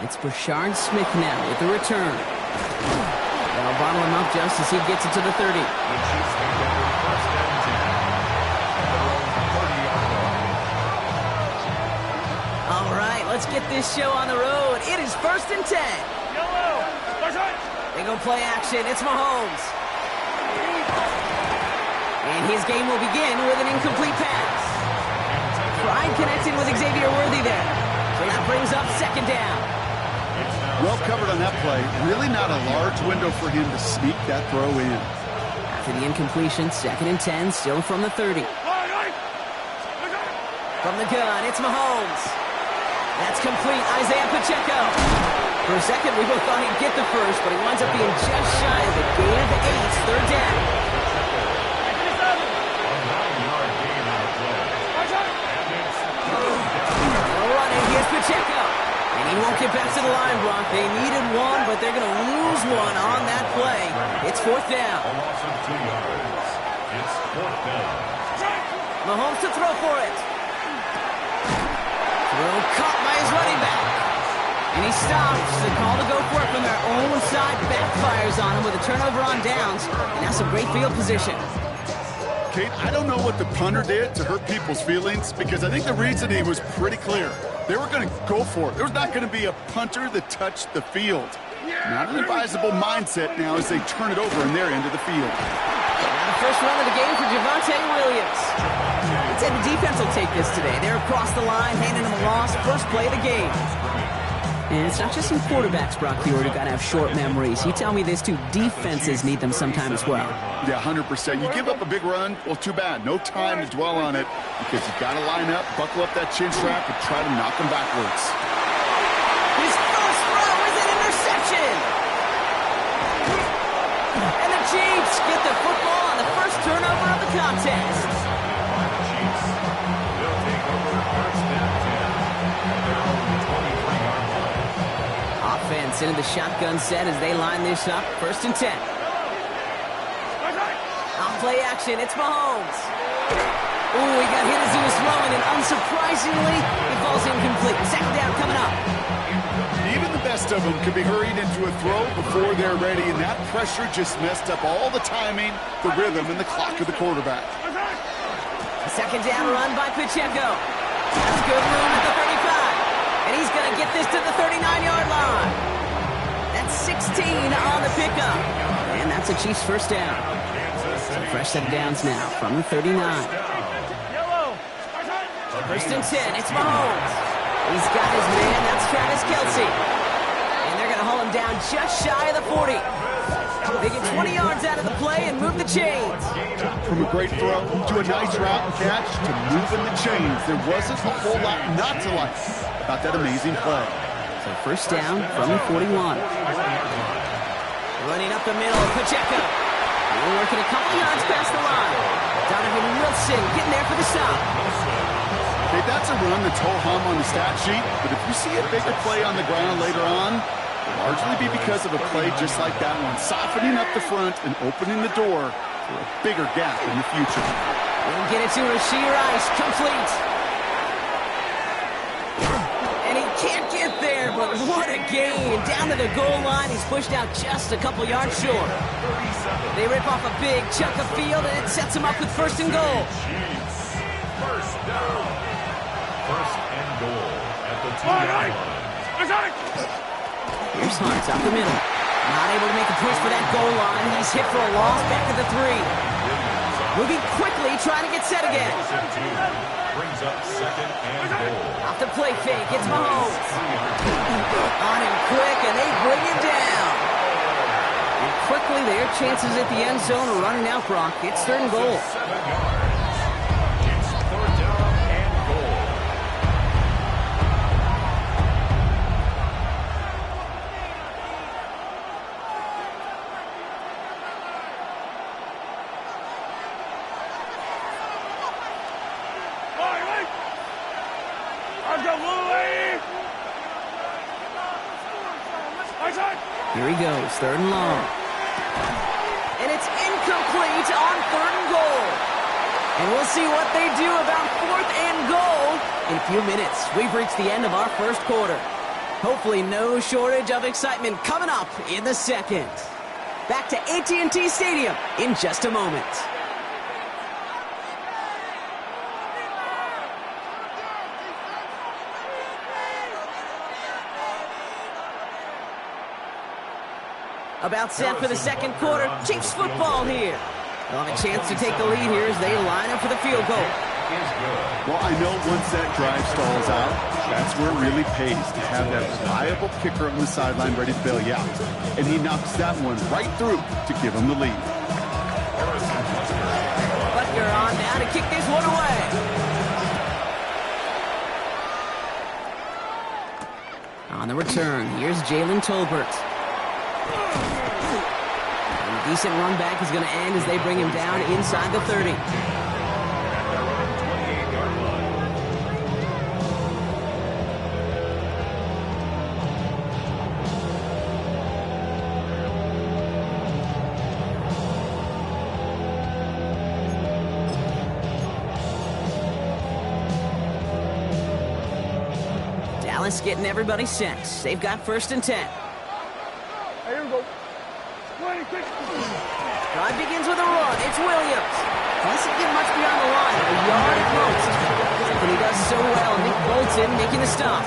It's Brashard Smith now with the return. They'll bottle him up just as he gets it to the 30. All right, let's get this show on the road. It is 1st and 10. They go play action. It's Mahomes. And his game will begin with an incomplete pass. Pride connecting with Xavier Worthy there. So that brings up 2nd down. Well covered on that play. Really not a large window for him to sneak that throw in. After the incompletion, 2nd and 10, still from the 30. From the gun, it's Mahomes. That's complete. Isaiah Pacheco. For a second, we both thought he'd get the first, but he winds up being just shy of the gain of 8, 3rd down. Running, here's Pacheco. And he won't get back to the line, Brock. They needed one, but they're going to lose one on that play. It's 4th down. Mahomes to throw for it. Throw caught by his running back. And he stops. The call to go for it from their own side backfires on him with a turnover on downs. And that's some great field position. Kate, I don't know what the punter did to hurt people's feelings because I think the reasoning was pretty clear. They were going to go for it. There was not going to be a punter that touched the field. Not an advisable mindset now as they turn it over in their end of the field. Now the first run of the game for Javonte Williams. I'd say the defense will take this today. They're across the line, handing them a loss. First play of the game. And it's not just some quarterbacks, Brock Huard, who got to have short memories. You tell me this too, defenses need them sometime as well. Yeah, 100%. You give up a big run, well, too bad. No time to dwell on it because you've got to line up, buckle up that chin strap, and try to knock them backwards. His first throw is an interception. And the Chiefs get the football on the first turnover of the contest. Offense into the shotgun set as they line this up. 1st and 10. On play action, it's Mahomes. Ooh, he got hit as he was throwing, and unsurprisingly, he falls incomplete. 2nd down coming up. Even the best of them could be hurried into a throw before they're ready, and that pressure just messed up all the timing, the rhythm, and the clock of the quarterback. 2nd down run by Pacheco. That's good room at the 35. And he's going to get this to the 39-yard line. That's 16 on the pickup. And that's a Chiefs first down. So fresh set of downs now from the 39. 1st and 10. It's Mahomes. He's got his man. That's Travis Kelce. And they're going to haul him down just shy of the 40. They get 20 yards out of the play and move the chains. From a great throw to a nice route and catch to moving the chains. There wasn't a whole lot not to like about that amazing play. So first down from the 41. Running up the middle, Pacheco. We're working a couple yards past the line. Donovan Wilson getting there for the stop. Okay, that's a run that's ho-hum on the stat sheet, but if you see a bigger play on the ground later on, it'll largely be because of a play just like that one, softening up the front and opening the door for a bigger gap in the future. We'll get it to Rashee Rice, complete. And he can't get there, but what a gain. Down to the goal line, he's pushed out just a couple yards short. They rip off a big chunk of field, and it sets him up with 1st and goal. First down. 1st and goal at the 2-yard line. Here's Hunt out the middle. Not able to make a push for that goal line. He's hit for a loss back at the 3. Moving quickly, trying to get set again. Brings up 2nd and goal. Off the play fake, it's Mahomes. On him quick, and they bring him down. And quickly, their chances at the end zone are running out, Brock. It's 3rd and goal. 7 yards. It's 3rd down and goal. Here he goes, 3rd and long. And it's incomplete on 3rd and goal. And we'll see what they do about 4th and goal in a few minutes. We've reached the end of our first quarter. Hopefully no shortage of excitement coming up in the second. Back to AT&T Stadium in just a moment. About set for the second quarter. Chiefs football here. They'll have a chance to take the lead here as they line up for the field goal. Well, I know once that drive stalls out, that's where it really pays to have that reliable kicker on the sideline ready to bail you out. And he knocks that one right through to give him the lead. Butker on now to kick this one away. On the return, here's Jalen Tolbert. And a decent run back is going to end as they bring him down inside the 30. Dallas getting everybody set. They've got 1st and 10. Here we go. Drive begins with a run. It's Williams. Doesn't get much beyond the line. A yard at most. And he does so well. Nick Bolton making the stop. I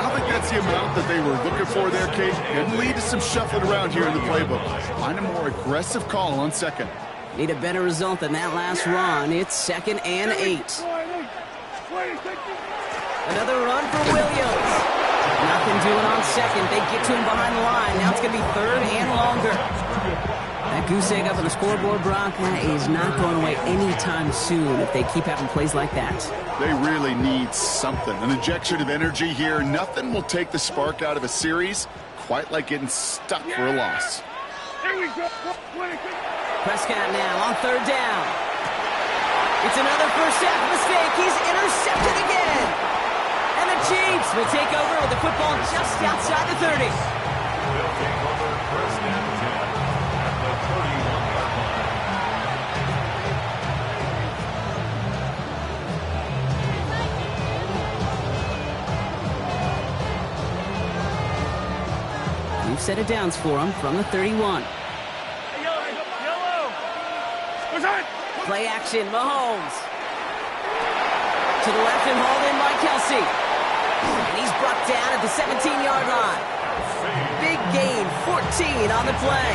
don't think that's the amount that they were looking for there, Kate. It'll lead to some shuffling around here in the playbook. Find a more aggressive call on second. Need a better result than that last run. It's 2nd and 8. Another run for Williams. Nothing doing on second. They get to him behind the line. Now it's going to be 3rd and longer. That goose egg up on the scoreboard, Brock, that is not going away anytime soon if they keep having plays like that. They really need something. An injection of energy here. Nothing will take the spark out of a series quite like getting stuck for a loss. Here we go. Prescott now on 3rd down. It's another first half mistake. He's intercepted again. And the Chiefs will take over with the football just outside the 30. They'll take over 1st and 10 at the 31-yard line. We've set it downs for him from the 31. Yellow. Play action, Mahomes. To the left and hauled in by Kelsey. And he's brought down at the 17-yard line. Big gain, 14 on the play.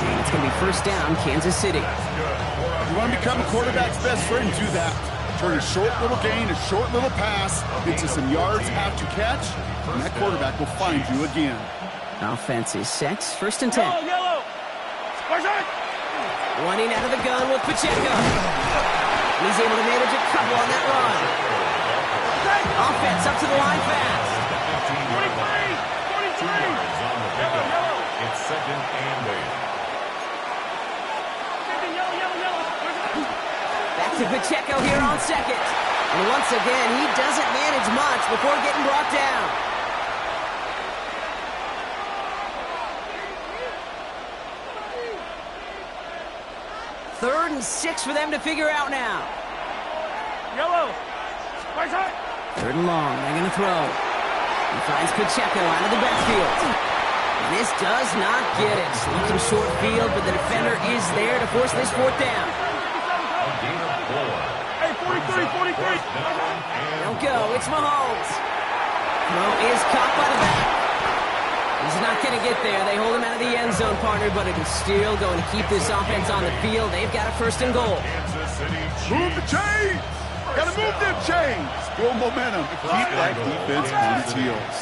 And it's going to be 1st down, Kansas City. You want to become a quarterback's best friend, do that. Turn a short little gain, a short little pass into some yards after catch, and that quarterback will find you again. Offense is set, 1st and 10. Yellow. Running out of the gun with Pacheco. And he's able to manage a couple on that run. Offense up to the line fast. 43. It's 2nd and 8. Back to Pacheco here on 2nd. And once again, he doesn't manage much before getting brought down. Third and 6 for them to figure out now. Yellow. 3rd and long. They're going to throw. He finds Pacheco out of the backfield. And this does not get it. Looking short field, but the defender is there to force this 4th down. A gain of 4. Hey, 43. Don't go. It's Mahomes. Throw is caught by the back. He's not going to get there. They hold him out of the end zone, partner, but it is still going to keep this offense on the field. They've got a 1st and goal. Kansas City Move the chains! Gotta move them chains! Build momentum. Keep that defense on its heels.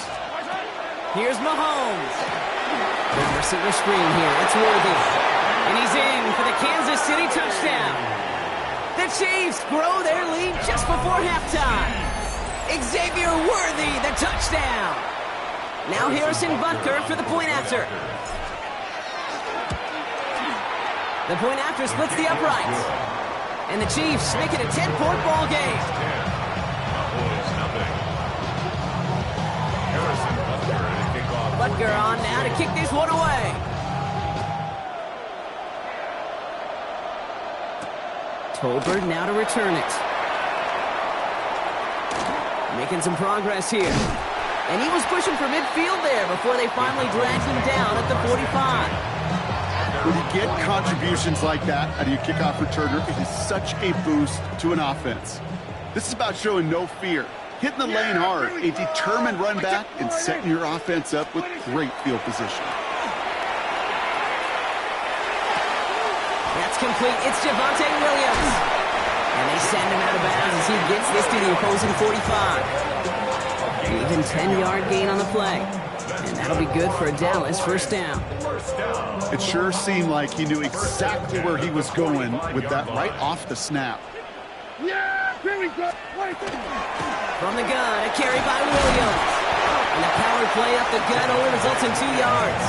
Here's Mahomes. Good receiver screen here. It's Worthy. And he's in for the Kansas City touchdown. The Chiefs grow their lead just before halftime. Xavier Worthy, the touchdown. Now Harrison Butker for the point after. The point after splits the uprights. And the Chiefs make it a 10-point ball game. Butker on now to kick this one away. Tolbert now to return it. Making some progress here. And he was pushing for midfield there before they finally dragged him down at the 45. When you get contributions like that out of your kickoff returner, it is such a boost to an offense. This is about showing no fear, hitting the lane hard, a determined run back, and setting your offense up with great field position. That's complete. It's Javonte Williams. And they send him out of bounds as he gets this to the opposing 45. Even 10-yard gain on the play. And that'll be good for a Dallas first down. It sure seemed like he knew exactly where he was going with that right off the snap. Yeah, here we go. From the gun, a carry by Williams. And the power play up the gut only results in 2 yards.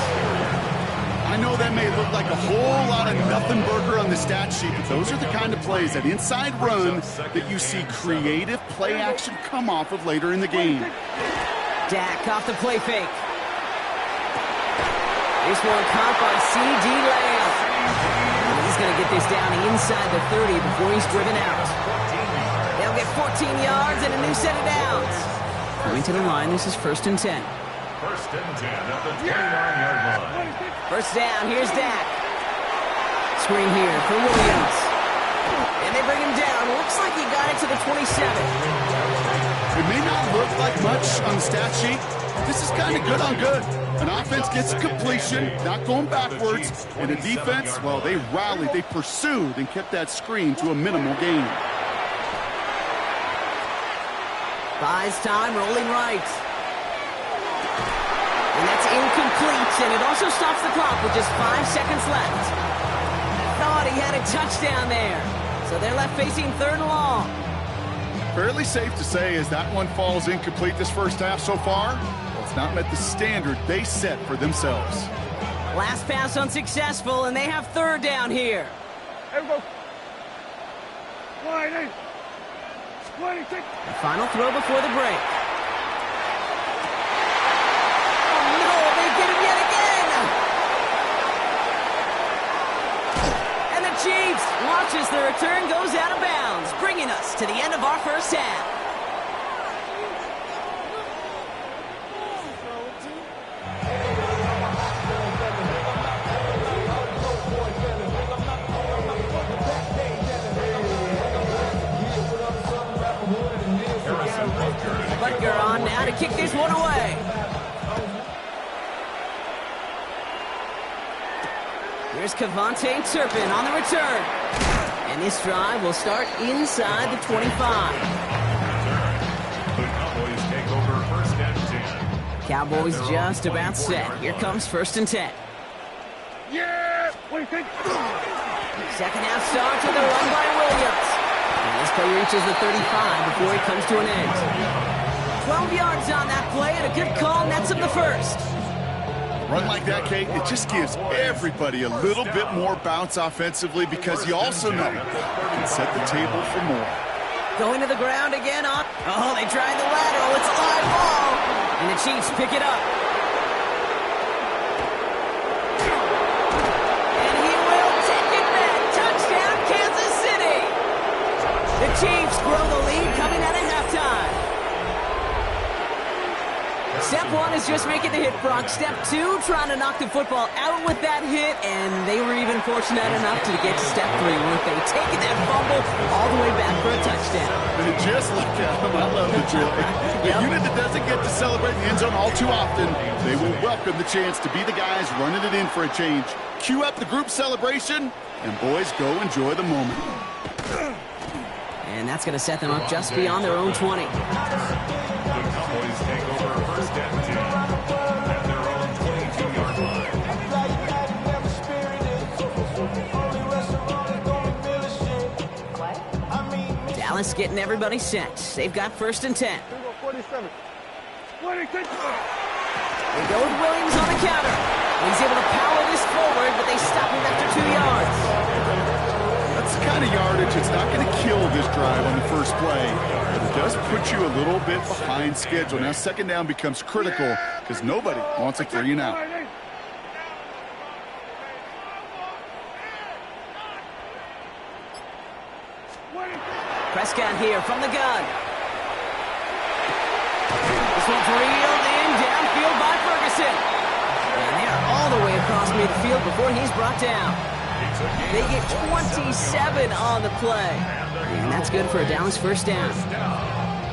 I know that may look like a whole lot of nothing burger on the stat sheet, but those are the kind of plays, that inside run, that you see creative play action come off of later in the game. Dak off the play fake. This one caught by C.D. Lamb. And he's going to get this down inside the 30 before he's driven out. They'll get 14 yards and a new set of downs. Going to the line, this is 1st and 10. 1st and 10 at the 29-yard line. First down, here's Dak. Screen here for Williams. And they bring him down. Looks like he got it to the 27. It may not look like much on the stat sheet. This is kind of good on good. An offense gets completion, not going backwards. And a defense, well, they rallied, they pursued, and kept that screen to a minimal gain. Buys time, rolling right. And that's incomplete, and it also stops the clock with just 5 seconds left. Thought he had a touchdown there. So they're left facing 3rd and long. Fairly safe to say as that one falls incomplete this first half so far, well, it's not met the standard they set for themselves. Last pass unsuccessful, and they have 3rd down here. Here we go. 26. The final throw before the break. Chiefs watches the return goes out of bounds, bringing us to the end of our first half. Butker on now to kick this one away. Here's Kevontae Turpin on the return. And this drive will start inside the 25. The Cowboys take over 1st and 10. Cowboys just about set. Here comes 1st and 10. Yeah, 26. Second half starts with a run by Williams. And this play reaches the 35 before it comes to an end. 12 yards on that play and a good call nets him the first. Run like that, Kate, it just gives everybody a little bit more bounce offensively because you also know you can set the table for more. Going to the ground again on. Oh, they tried the lateral. It's a live ball. And the Chiefs pick it up. And he will take it back. Touchdown, Kansas City. The Chiefs grow the lead coming out of halftime. Step 1 is just making the hit, Brock. Step 2, trying to knock the football out with that hit, and they were even fortunate enough to get to step 3, weren't they? Taking that fumble all the way back for a touchdown. And just look at them. I love the drill. The unit that doesn't get to celebrate in the end zone all too often, they will welcome the chance to be the guys running it in for a change. Cue up the group celebration, and boys, go enjoy the moment. And that's going to set them up just beyond their own 20. The Cowboys take over 1st and 10 at their own 22-yard line. Dallas getting everybody set. They've got 1st and 10. 47. 26. They go with Williams on the counter. He's able to power this forward, but they stop him after 2 yards. That's the kind of yardage it's not going to kill this drive on the first play, but it does put you a little bit behind schedule. Now, 2nd down becomes critical because nobody wants a 3 and out. Prescott here from the gun. This one's reeled downfield by Ferguson. And they are all the way across midfield before he's brought down. They get 27 on the play. And that's good for a Dallas first down.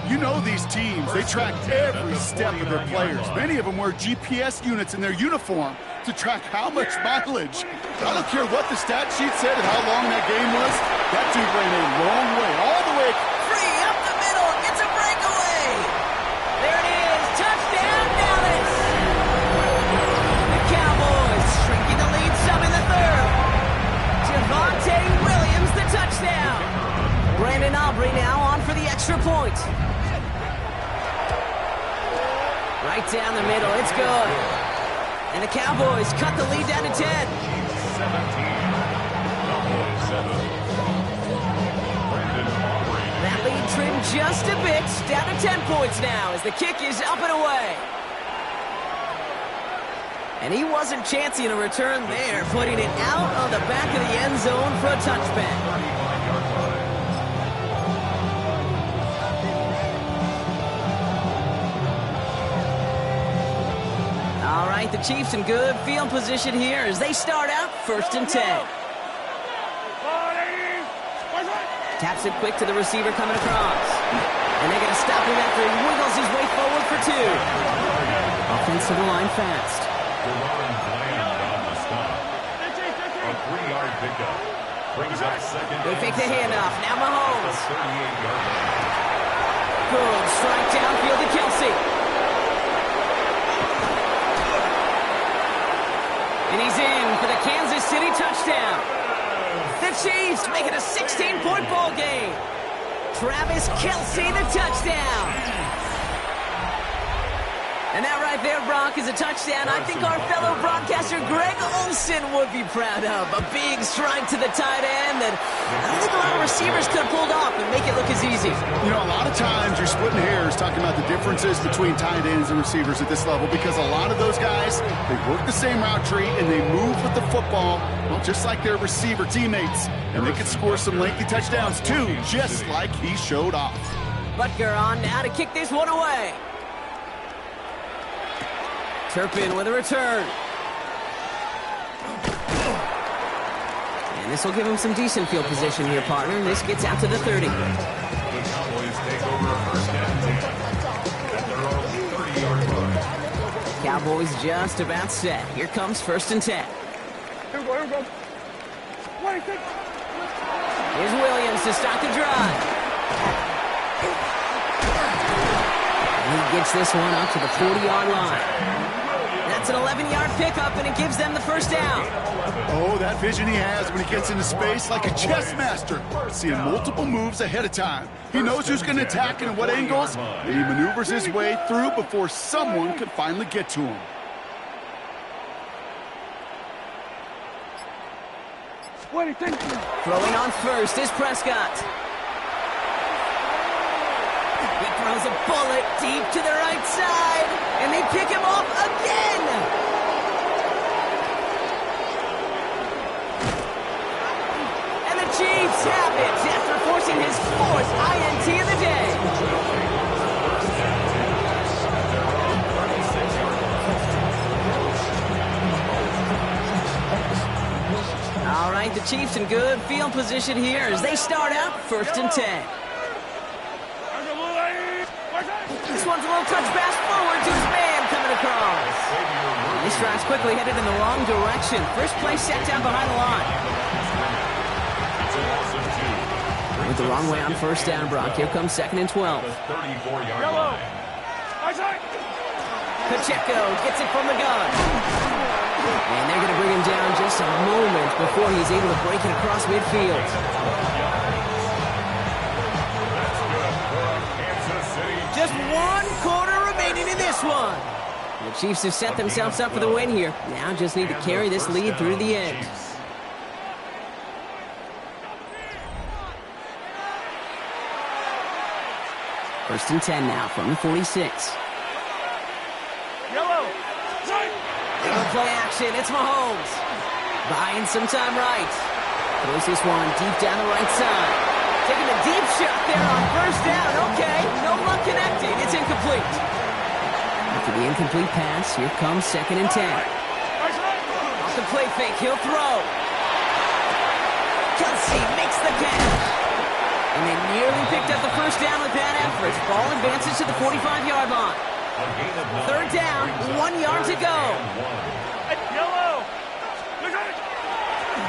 You know these teams, they track every step of their players. Many of them wear GPS units in their uniform to track how much mileage. I don't care what the stat sheet said and how long that game was. That dude ran a long way, all the way. Free up the middle, gets a breakaway. There it is, touchdown Dallas. The Cowboys shrinking the lead some in the third. Javonte Williams, the touchdown. Brandon Aubrey now on for the extra point. Right down the middle, it's good. And the Cowboys cut the lead down to 10. 17. That lead trimmed just a bit, down to 10 points now as the kick is up and away. And he wasn't chancing a return there, putting it out on the back of the end zone for a touchback. All right, the Chiefs in good field position here as they start out 1st and 10. Taps it quick to the receiver coming across. And they're going to stop him after he wiggles his way forward for 2. Offense to the line fast. A 3-yard pickup. Brings up second. They fake the handoff. Now Mahomes. 38-yard line. Good strike downfield to Kelsey. And he's in for the Kansas City touchdown. The Chiefs make it a 16-point ball game. Travis Kelsey, the touchdown. And that right there, Brock, is a touchdown I think our fellow broadcaster Greg Olsen would be proud of. A big strike to the tight end that I don't think a lot of receivers could have pulled off and make it look as easy. You know, a lot of times you're splitting hairs talking about the differences between tight ends and receivers at this level because a lot of those guys, they work the same route tree and they move with the football, well, just like their receiver teammates. And they can score some lengthy touchdowns too, just like he showed off. Butker on now to kick this one away. Turpin with a return. And this will give him some decent field position here, partner. This gets out to the 30. The Cowboys take over a 1st and 10 at their own 30-yard line. Cowboys just about set. Here comes 1st and 10. Here we go. Here's Williams to start the drive. And he gets this one up to the 40-yard line. That's an 11-yard pickup, and it gives them the first down. Oh, that vision he has when he gets into space like a chess master, seeing multiple moves ahead of time. He knows who's going to attack and at what angles, and he maneuvers his way through before someone can finally get to him. What do you think? Throwing on first is Prescott. He throws a bullet deep to the right side, and they pick him off again. And the Chiefs have it after forcing his 4th INT of the day. All right, the Chiefs in good field position here as they start out 1st and 10. This one's a little touch pass forward to his man coming across. He strides quickly, headed in the wrong direction. First play set down behind the line. With the wrong way on 1st down, Brock. Here comes 2nd and 12. 34-yard line. Pacheco gets it from the gun. And they're going to bring him down just a moment before he's able to break it across midfield. Just 1 quarter remaining in this one. The Chiefs have set themselves up for the win here. Now just need to carry this lead through the end. First and 10 now from the 46. Play action, it's Mahomes. Buying some time right. Throws this one deep down the right side. Taking a deep shot there on 1st down. Okay, no luck connecting. It's incomplete. After the incomplete pass. Here comes 2nd and 10. Off the play fake, he'll throw. Kelsey makes the catch. And they nearly picked up the first down with that effort. Ball advances to the 45-yard line. 3rd down, 1 yard to go.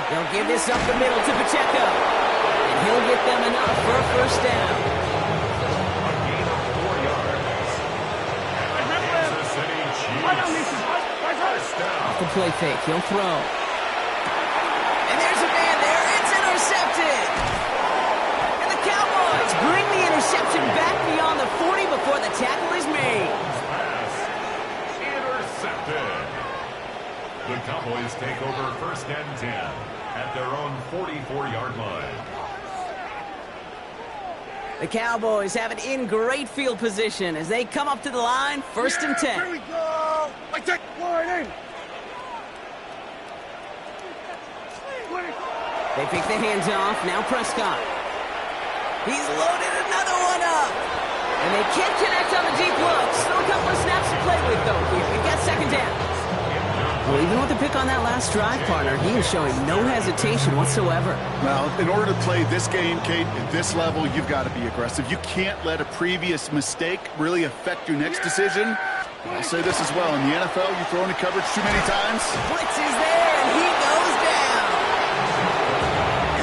They'll give this up the middle to Pacheco. And he'll get them enough for a first down. A gain of 4 yards. And the Kansas City Chiefs. First down. Off the play fake, he'll throw. And there's a man there. It's intercepted. And the Cowboys bring the interception back beyond the 40 before the tackle is made. Pass intercepted. The Cowboys take over 1st and 10 at their own 44-yard line. The Cowboys have it in great field position as they come up to the line, 1st and 10. Here we go. I take line in. They pick the hands off. Now Prescott. He's loaded another one up. And they can't connect on the deep look. Still a couple of snaps to play with, though, here. We've got 2nd down. Well, even with the pick on that last drive, partner, he is showing no hesitation whatsoever. Well, in order to play this game, Kate, at this level, you've got to be aggressive. You can't let a previous mistake really affect your next decision. I'll say this as well. In the NFL, you throw into coverage too many times. Blitz is there, and he goes down.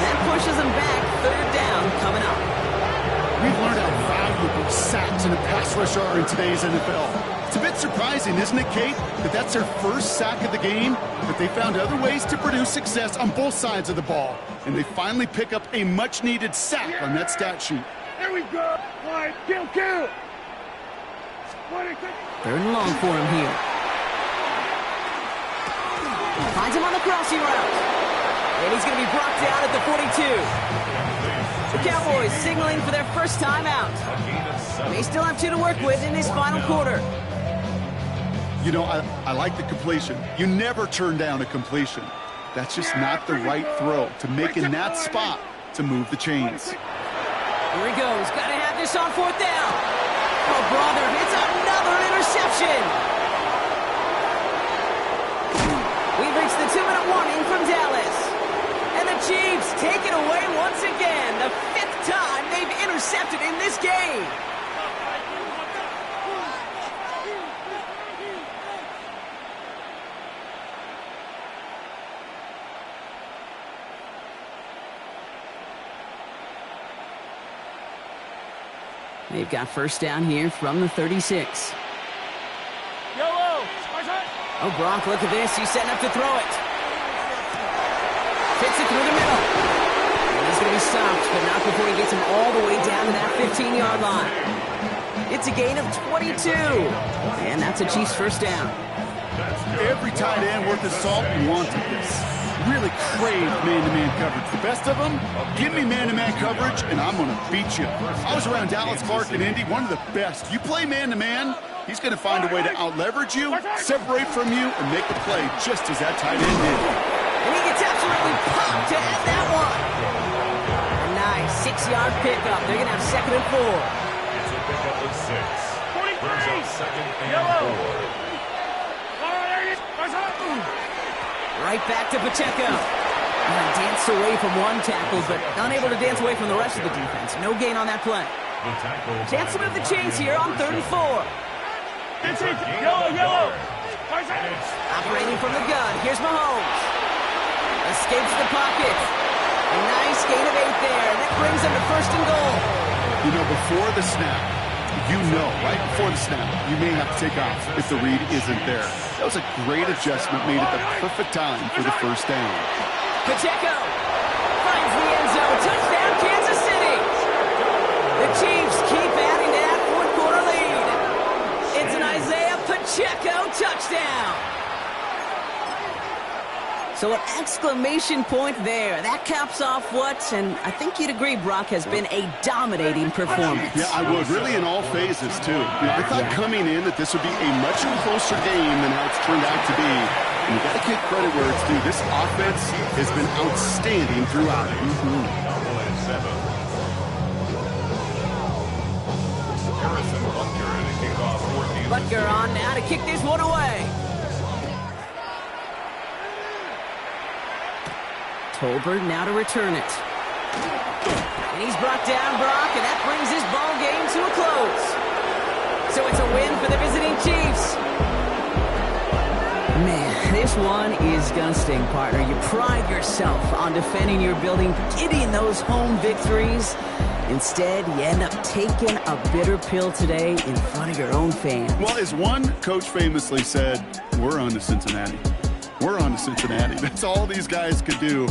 And that pushes him back. 3rd down coming up. We've learned how valuable sacks and a pass rush are in today's NFL. It's a bit surprising, isn't it, Kate, that that's their first sack of the game, but they found other ways to produce success on both sides of the ball, and they finally pick up a much-needed sack on that stat sheet. Here we go. Line, kill. 3rd and long for him here. Finds him on the crossing route. And he's going to be brought down at the 42. The Cowboys signaling for their first time out. They still have 2 to work with in this final quarter. You know, I like the completion. You never turn down a completion. That's just not the right throw to make in that spot to move the chains. Here he goes. Got to have this on 4th down. Oh, brother, it's another interception. We've reached the 2-minute warning from Dallas. And the Chiefs take it away once again. The 5th time they've intercepted in this game. They've got first down here from the 36. Oh, Gronk, look at this. He's setting up to throw it. Fits it through the middle. And he's going to be stopped, but not before he gets him all the way down to that 15-yard line. It's a gain of 22. And that's a Chiefs first down. Every tight end worth his salt wanted this. Really craved man-to-man coverage. The best of them, give me man-to-man coverage, and I'm going to beat you. I was around Dallas Clark and Indy, one of the best. You play man-to-man, he's going to find a way to out-leverage you, separate from you, and make the play just as that tight end did. And he gets absolutely popped to end that one. A nice 6-yard pickup. They're going to have 2nd and 4. It's a pickup of 6. Brings up 2nd and 4. Right back to Pacheco. Danced away from one tackle, but unable to dance away from the rest of the defense. No gain on that play. Chance to move the chains here on 3rd and 4. Yellow. Operating from the gun. Here's Mahomes. Escapes the pocket. A nice gain of 8 there, and that brings them to 1st and goal. You know, before the snap, right before the snap, you may have to take off if the read isn't there. That was a great adjustment made at the perfect time for the first down. Pacheco finds the end zone. Touchdown, Kansas City. The Chiefs keep adding to that 4th quarter lead. It's an Isaiah Pacheco touchdown. So an exclamation point there. That caps off what, and I think you'd agree, Brock, has been a dominating performance. Yeah, I would. Really in all phases, too. I thought coming in that this would be a much closer game than how it's turned out to be. And you got to give credit where it's due. This offense has been outstanding throughout. Harrison Butker in the kickoff 14. Butker on now to kick this one away. Tolbert now to return it. And he's brought down Brock, and that brings this ball game to a close. So it's a win for the visiting Chiefs. Man, this one is going to sting, partner. You pride yourself on defending your building, getting those home victories. Instead, you end up taking a bitter pill today in front of your own fans. Well, as one coach famously said, we're on to Cincinnati. We're on to Cincinnati. That's all these guys could do.